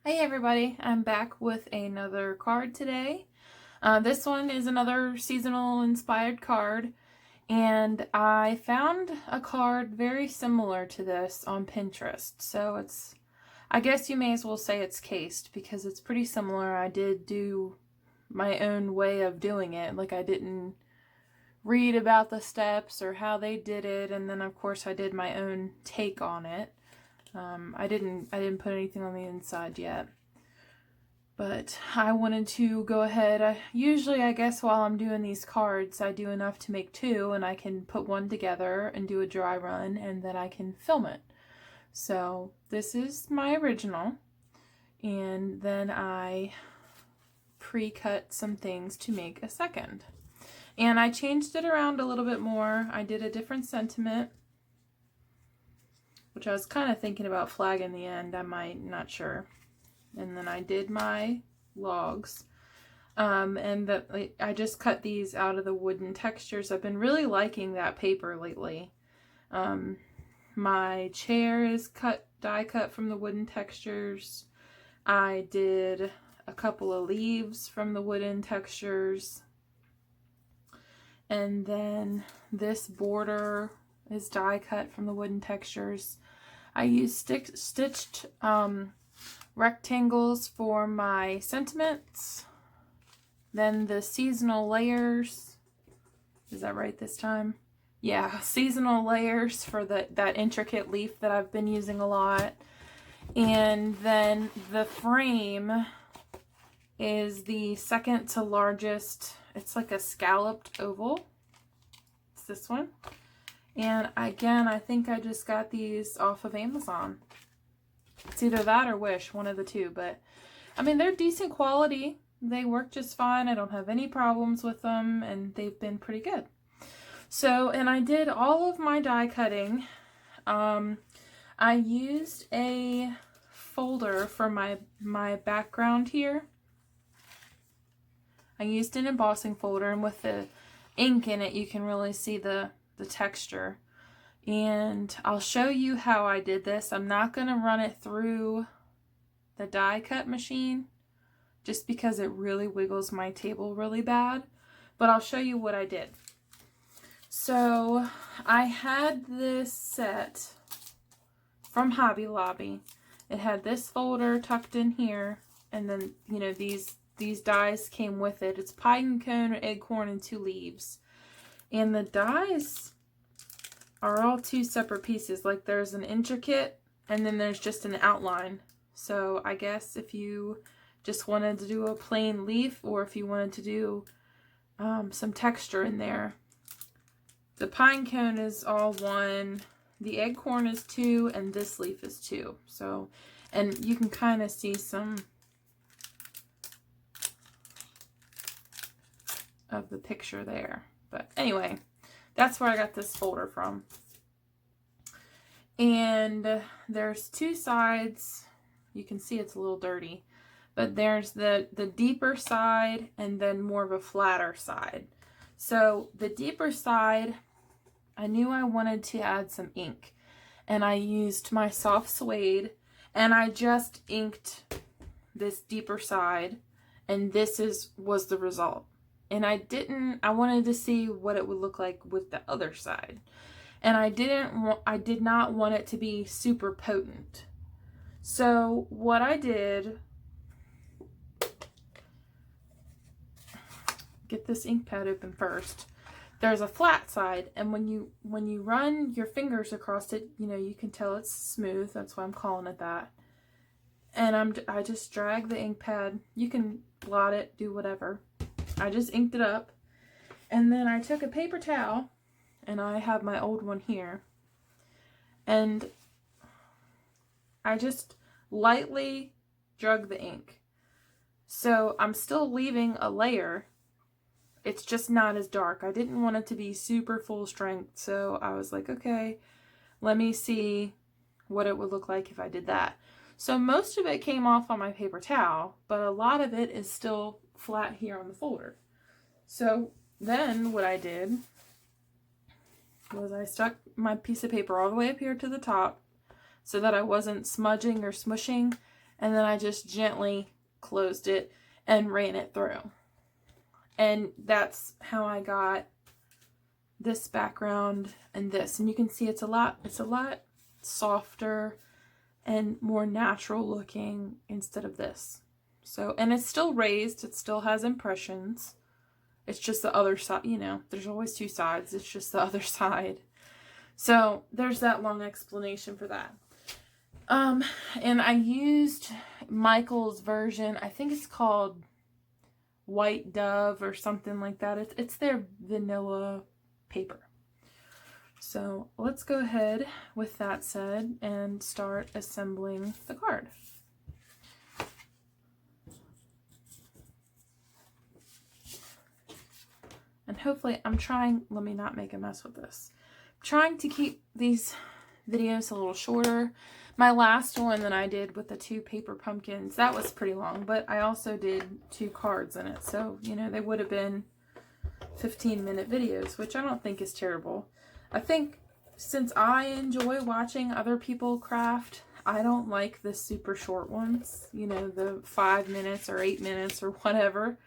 Hey everybody, I'm back with another card today. This one is another seasonal inspired card, and I found a card very similar to this on Pinterest. So I guess you may as well say it's cased because it's pretty similar. I did do my own way of doing it. Like, I didn't read about the steps or how they did it, and then of course I did my own take on it. I didn't put anything on the inside yet. But I wanted to go ahead. Usually, I guess, while I'm doing these cards, I do enough to make two, and I can put one together and do a dry run, and then I can film it. So this is my original, and then I pre-cut some things to make a second. And I changed it around a little bit more. I did a different sentiment, which I was kind of thinking about flagging the end. I might, not sure. And then I did my logs. I just cut these out of the wooden textures. I've been really liking that paper lately. My chair is die cut from the wooden textures. I did a couple of leaves from the wooden textures. And then this border is die cut from the wooden textures. I used stitched rectangles for my sentiments. Then the seasonal layers. Is that right this time? Yeah, seasonal layers for that intricate leaf that I've been using a lot. And then the frame is the second to largest. It's like a scalloped oval. It's this one. And again, I think I just got these off of Amazon. It's either that or Wish, one of the two, but I mean, they're decent quality. They work just fine. I don't have any problems with them, and they've been pretty good. So, and I did all of my die cutting. I used a folder for my background here. I used an embossing folder, and with the ink in it, you can really see the texture. And I'll show you how I did this. I'm not going to run it through the die cut machine just because it really wiggles my table really bad. But I'll show you what I did. So I had this set from Hobby Lobby. It had this folder tucked in here, and then, you know, these dies came with it. It's pine cone, acorn, and 2 leaves. And the dies are all 2 separate pieces. Like, there's an intricate and then there's just an outline. So I guess if you just wanted to do a plain leaf, or if you wanted to do some texture in there. The pine cone is all 1, the acorn is 2, and this leaf is 2. So, and you can kind of see some of the picture there. But anyway, that's where I got this folder from. And there's 2 sides. You can see it's a little dirty. But there's the deeper side and then more of a flatter side. So the deeper side, I knew I wanted to add some ink. And I used my soft suede. And I just inked this deeper side. And this was the result. And I wanted to see what it would look like with the other side. And I did not want it to be super potent. So what I did, get this ink pad open first. There's a flat side, and when you run your fingers across it, you know, you can tell it's smooth. That's why I'm calling it that. And I just drag the ink pad. You can blot it, do whatever. I just inked it up, and then I took a paper towel, and I have my old one here, and I just lightly drug the ink. So I'm still leaving a layer. It's just not as dark. I didn't want it to be super full strength, so I was like, okay, let me see what it would look like if I did that. So most of it came off on my paper towel, but a lot of it is still flat here on the folder. So then what I did was I stuck my piece of paper all the way up here to the top so that I wasn't smudging or smushing, and then I just gently closed it and ran it through. And that's how I got this background and this. And you can see it's a lot softer and more natural looking instead of this. So, and it's still raised, it still has impressions. It's just the other side, you know, there's always two sides. It's just the other side. So there's that long explanation for that. And I used Michael's version. I think it's called White Dove or something like that. It's their vanilla paper. So let's go ahead with that said and start assembling the card. And hopefully I'm trying, let me not make a mess with this. I'm trying to keep these videos a little shorter. My last one that I did with the 2 paper pumpkins, that was pretty long, but I also did 2 cards in it. So, you know, they would have been 15-minute videos, which I don't think is terrible. I think since I enjoy watching other people craft, I don't like the super short ones, you know, the 5 minutes or 8 minutes or whatever.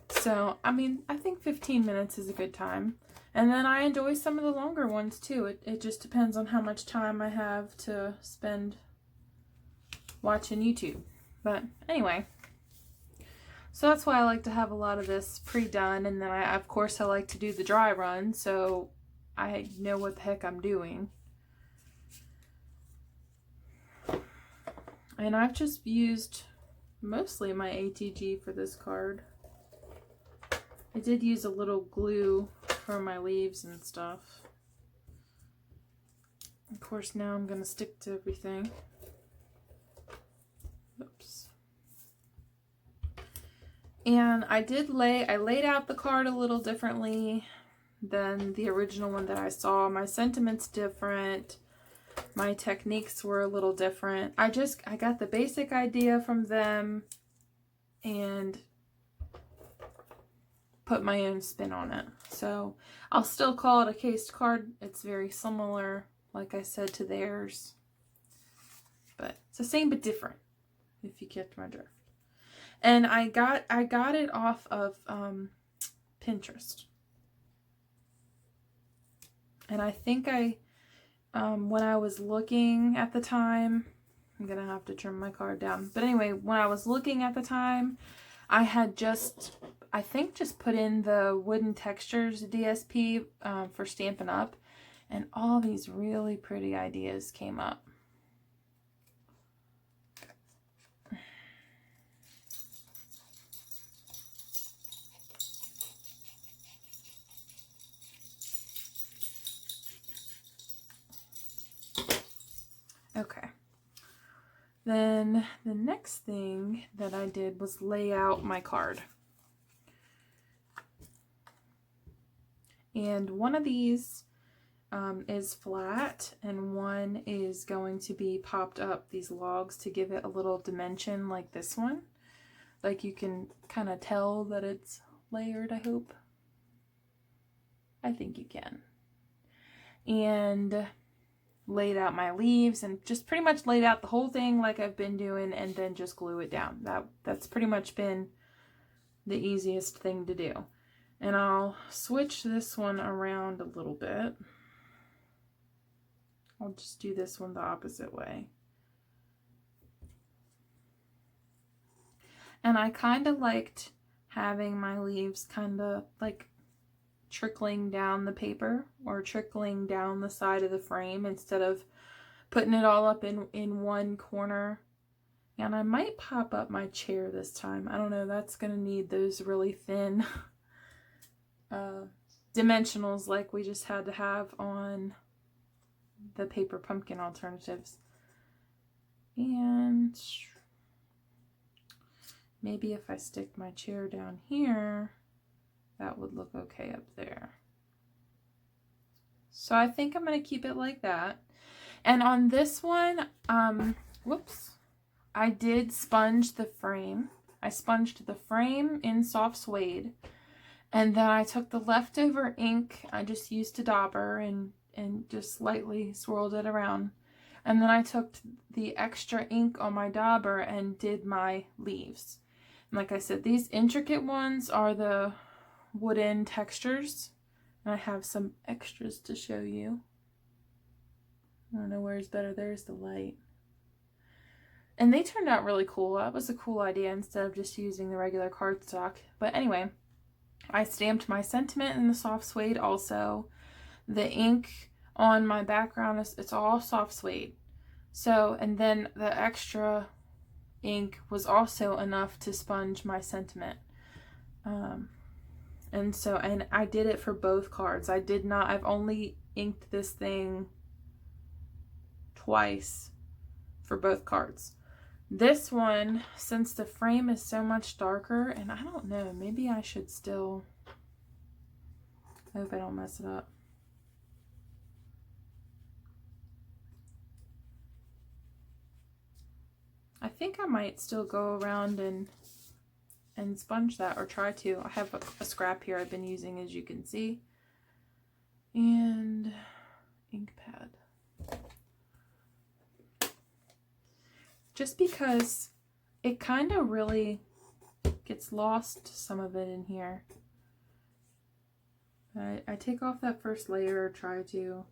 So, I mean, I think 15 minutes is a good time. And then I enjoy some of the longer ones too. It just depends on how much time I have to spend watching YouTube. But anyway, so that's why I like to have a lot of this pre-done. And then of course I like to do the dry run, so I know what the heck I'm doing. And I've just used mostly my ATG for this card. I did use a little glue for my leaves and stuff. Of course, now I'm going to stick to everything. Oops. And I laid out the card a little differently than the original one that I saw. My sentiment's different. My techniques were a little different. I got the basic idea from them and put my own spin on it. So I'll still call it a cased card. It's very similar, like I said, to theirs. But it's the same but different, if you get my drift. And I got it off of Pinterest. And I think when I was looking at the time, I'm going to have to trim my card down. But anyway, when I was looking at the time, I had just put in the Wooden Textures DSP for Stampin' Up. And all these really pretty ideas came up. Okay. Then the next thing that I did was lay out my card. And one of these is flat and one is going to be popped up, these logs, to give it a little dimension like this one. Like you can kind of tell that it's layered, I hope. I think you can. And laid out my leaves and just pretty much laid out the whole thing like I've been doing and then just glue it down. That's pretty much been the easiest thing to do. And I'll switch this one around a little bit. I'll just do this one the opposite way. And I kind of liked having my leaves kind of like trickling down the paper or trickling down the side of the frame instead of putting it all up in one corner. And I might pop up my chair this time. I don't know, that's going to need those really thin dimensionals like we just had to have on the paper pumpkin alternatives. And maybe if I stick my chair down here, that would look okay up there. So I think I'm going to keep it like that. And on this one, whoops, I did sponge the frame. I sponged the frame in soft suede. And then I took the leftover ink I just used to dauber and just lightly swirled it around. And then I took the extra ink on my dauber and did my leaves. And like I said, these intricate ones are the wooden textures. And I have some extras to show you. I don't know where's better. There's the light. And they turned out really cool. That was a cool idea instead of just using the regular cardstock. But anyway, I stamped my sentiment in the soft suede also. The ink on my background it's all soft suede. So, and then the extra ink was also enough to sponge my sentiment. And I did it for both cards. I've only inked this thing twice for both cards. This one, since the frame is so much darker, and I don't know, maybe I should still, I hope I don't mess it up. I think I might still go around and sponge that, or try to. I have a scrap here I've been using, as you can see, and ink pad. Just because it kind of really gets lost, some of it in here. I take off that first layer, or try to,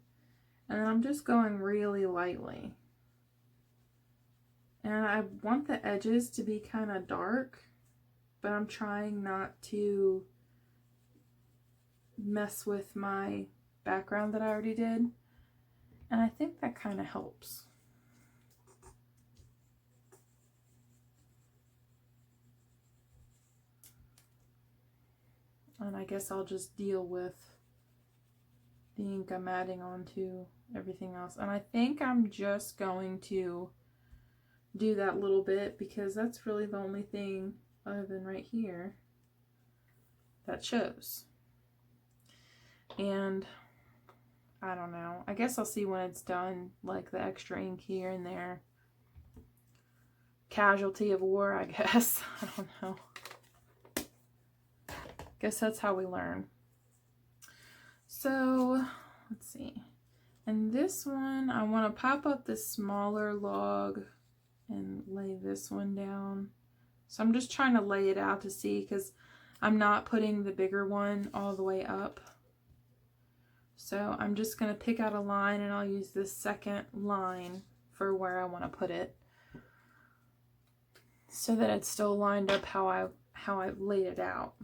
and I'm just going really lightly. And I want the edges to be kind of dark, but I'm trying not to mess with my background that I already did. And I think that kind of helps. And I guess I'll just deal with the ink I'm adding onto everything else. And I think I'm just going to do that little bit, because that's really the only thing other than right here that shows. And I don't know, I guess I'll see when it's done, like the extra ink here and there. Casualty of war, I guess. I don't know. Guess that's how we learn. So let's see. And this one, I want to pop up this smaller log and lay this one down. So I'm just trying to lay it out to see, because I'm not putting the bigger one all the way up. So I'm just going to pick out a line, and I'll use this second line for where I want to put it, so that it's still lined up how I've laid it out.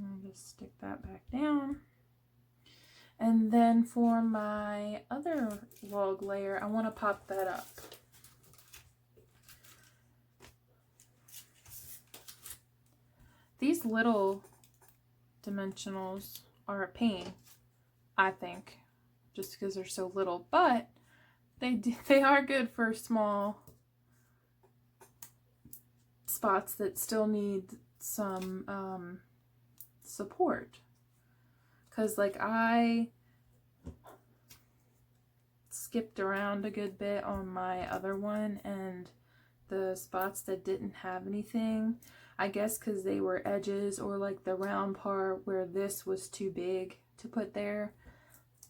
I'll just stick that back down. And then for my other log layer, I want to pop that up. These little dimensionals are a pain, I think, just because they're so little, but they are good for small spots that still need some support. Because like I skipped around a good bit on my other one, and the spots that didn't have anything, I guess because they were edges, or like the round part where this was too big to put there,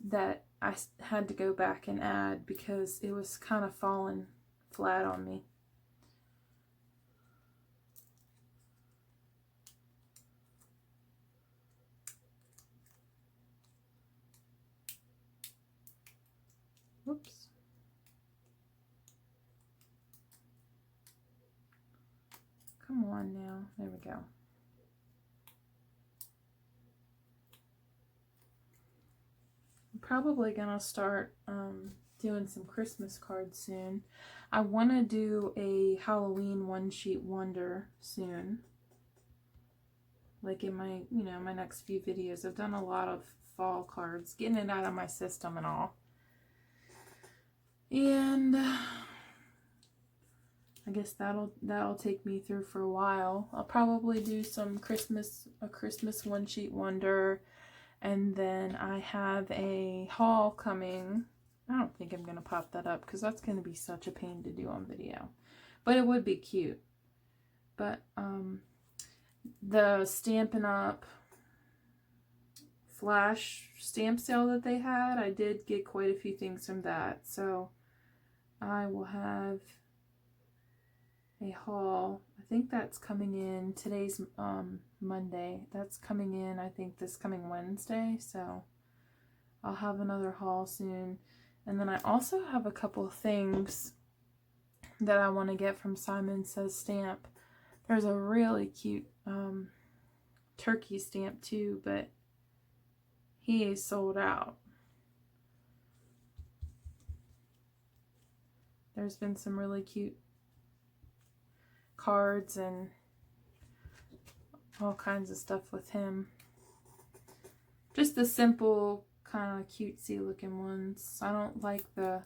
that I had to go back and add, because it was kind of falling flat on me. Whoops. Come on now. There we go. I'm probably gonna start doing some Christmas cards soon. I want to do a Halloween one-sheet wonder soon. Like in my, my next few videos. I've done a lot of fall cards, getting it out of my system and all. And I guess that'll take me through for a while. I'll probably do some a Christmas one-sheet wonder, And then I have a haul coming. I don't think I'm going to pop that up because that's going to be such a pain to do on video. But it would be cute. But the Stampin' Up! Flash stamp sale that they had, I did get quite a few things from that. So I will have a haul. I think that's coming in. Today's Monday. That's coming in, I think, this coming Wednesday. So I'll have another haul soon. And then I also have a couple of things that I want to get from Simon Says Stamp. There's a really cute turkey stamp too, but he is sold out. There's been some really cute cards and all kinds of stuff with him. Just the simple kind of cutesy looking ones. I don't like I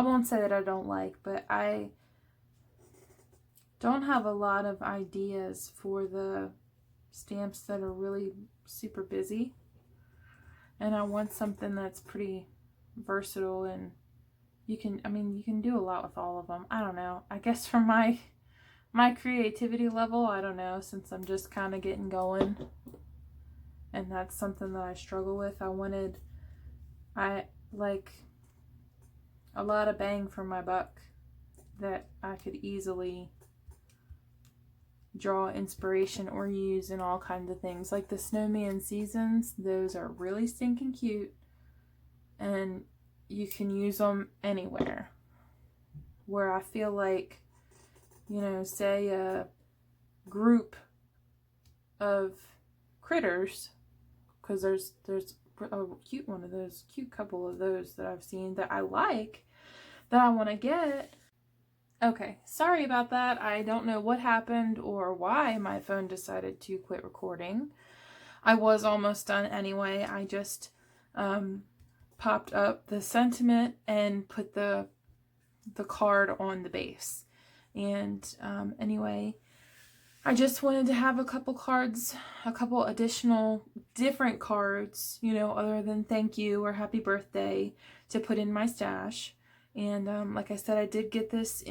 won't say that I don't like, but I don't have a lot of ideas for the stamps that are really super busy. And I want something that's pretty versatile, and you can do a lot with all of them. I don't know. I guess for my creativity level, I don't know, since I'm just kind of getting going. And that's something that I struggle with. I like a lot of bang for my buck that I could easily draw inspiration or use in all kinds of things. Like the snowman seasons, those are really stinking cute. And you can use them anywhere. Where I feel like, you know, say a group of critters, because there's a cute one of those, cute couple of those that I've seen that I like, that I want to get. Okay, sorry about that. I don't know what happened or why my phone decided to quit recording. I was almost done anyway. I just popped up the sentiment and put the card on the base. And anyway, I just wanted to have a couple cards, a couple additional different cards, you know, other than thank you or happy birthday, to put in my stash. And like I said, I did get this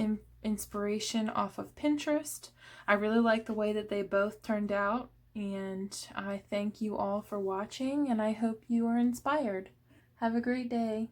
inspiration off of Pinterest. I really like the way that they both turned out, and I thank you all for watching, and I hope you are inspired. Have a great day.